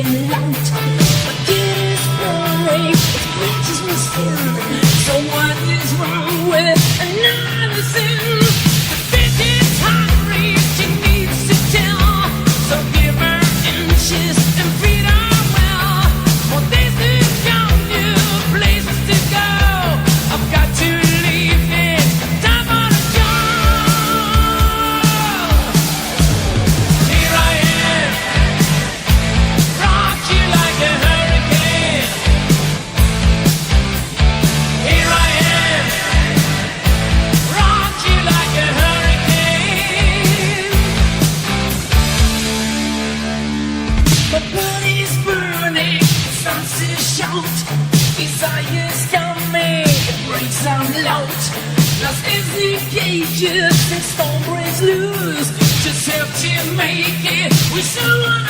staying out. But this break, it bleaches my skin. So what is wrong with another sin? The bitch is hungry, she needs to tell. So give her inches and feed her well. For this is your new places to go. I've got to leave this time on a job. Here I am, rock you like a hurricane. Here I am, rock you like a hurricane. My body's burning, the sun's is short. Desire's coming, it breaks out loud. Lost is the cages, and storm breaks loose. Just help to make it, we still want